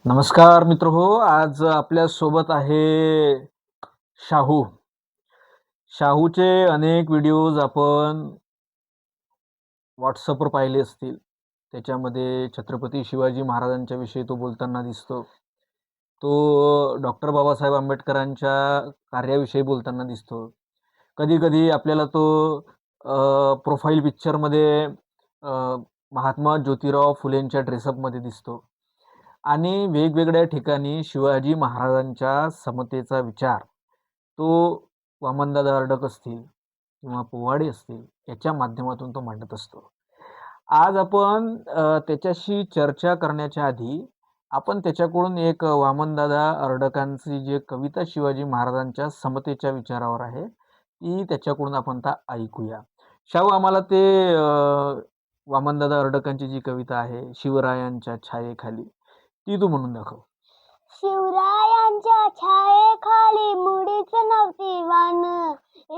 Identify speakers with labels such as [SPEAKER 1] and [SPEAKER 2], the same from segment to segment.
[SPEAKER 1] नमस्कार मित्र हो. आज आपल्या सोबत आहे शाहू. शाहूचे अनेक व्हिडिओज आपण व्हॉट्सअपवर पाहिले असतील. त्याच्यामध्ये छत्रपती शिवाजी महाराजांच्या विषयी तो बोलताना दिसतो. तो डॉक्टर बाबासाहेब आंबेडकरांच्या कार्याविषयी बोलताना दिसतो. कधी-कधी आपल्याला तो प्रोफाईल पिक्चरमध्ये महात्मा ज्योतिराव फुलेंच्या ड्रेसअपमध्ये दिसतो. आणि वेगवेगळ्या ठिकाणी शिवाजी महाराजांच्या समतेचा विचार तो वामनदादा अर्डक असतील किंवा पोवाडे असतील याच्या माध्यमातून तो मांडत असतो. आज आपण त्याच्याशी चर्चा करण्याच्या आधी आपण त्याच्याकडून एक वामनदादा अर्डकांची जी कविता शिवाजी महाराजांच्या समतेच्या विचारावर आहे ती त्याच्याकडून आपण आता ऐकूया. शाहू, आम्हाला ते वामनदादा अर्डकांची जी कविता आहे शिवरायांच्या छायेखाली ती तू म्हणून दाखव.
[SPEAKER 2] शिवरायांच्या छायेखाली मुडीच नव्हती वान,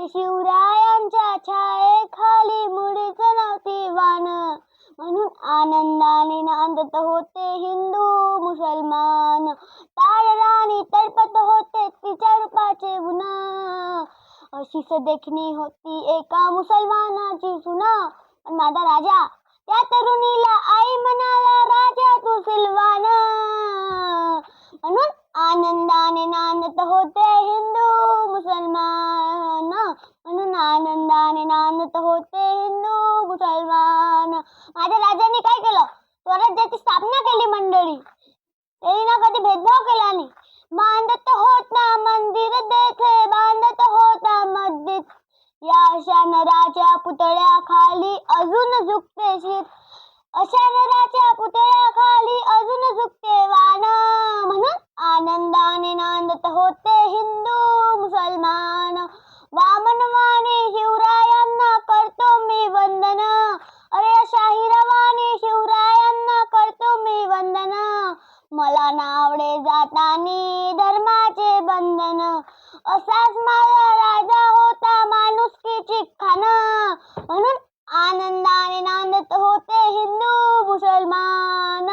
[SPEAKER 2] शिवरायांच्या छायेखाली मुडीच नव्हती वान, म्हणून आनंदाने नांदत होते हिंदू मुसलमान, ताडराणी तडपत होते तिच्या रूपाचे गुण, अशीच देखणी होती एका मुसलमानाची सुना. पण माझा राजा त्या तरुणीला आई म्हणाला, राजा तू सिलवान, म्हणून आनंदाने नांदत होते हिंदू मुसलमान, म्हणून आनंदाने नांदत होते हिंदू मुसलमान. माझ्या राजाने काय केलं? स्वराज्याची स्थापना केली मंडळी. त्यांनी ना कधी भेदभाव केला नाही. बांधत होता मंदिर देथे, बांधत होता मस्जिद, या अशा नराच्या पुतळ्याखाली अजून झुकते शिर, अशा नराच्या पुतळ्याखाली अजून झुकते वान, म्हणून आनंदाने नांदत होते हिंदू मुसलमान. वामनवाणी शिवरायांना करतो मी वंदन, अरे शाहीरवाणी शिवरायांना करतो मी वंदन, मला नावडे जातानी धर्माचे बंधन, असाच माझा राजा होता माणुसकीची खान, म्हणून आनंदाने नांदत होते हिंदू मुसलमान.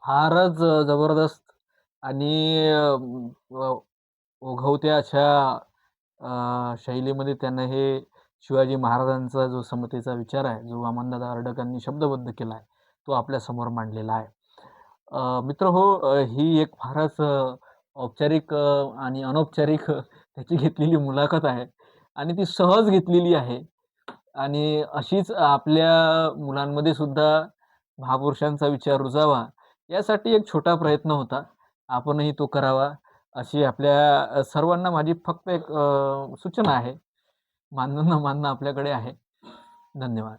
[SPEAKER 1] फारच जबरदस्त आणि ओघवत्या अशा शैलीमध्ये त्यानं हे शिवाजी महाराजांचा जो समतेचा विचार आहे जो वामनदादा अर्डकांनी शब्दबद्ध केला आहे तो आपल्यासमोर मांडलेला आहे. मित्र हो, ही एक फारच औपचारिक आणि अनौपचारिक त्याची घेतलेली मुलाखत आहे आणि ती सहज घेतलेली आहे आणि अशीच आपल्या मुलांमध्ये सुद्धा महापुरुषांचा विचार रुजावा यासाठी एक छोटा प्रयत्न होता. आपणही तो करावा अशी आपल्या सर्वांना माझी फक्त एक सूचना आहे. मानणं न मानणं आपल्याकडे आहे. धन्यवाद.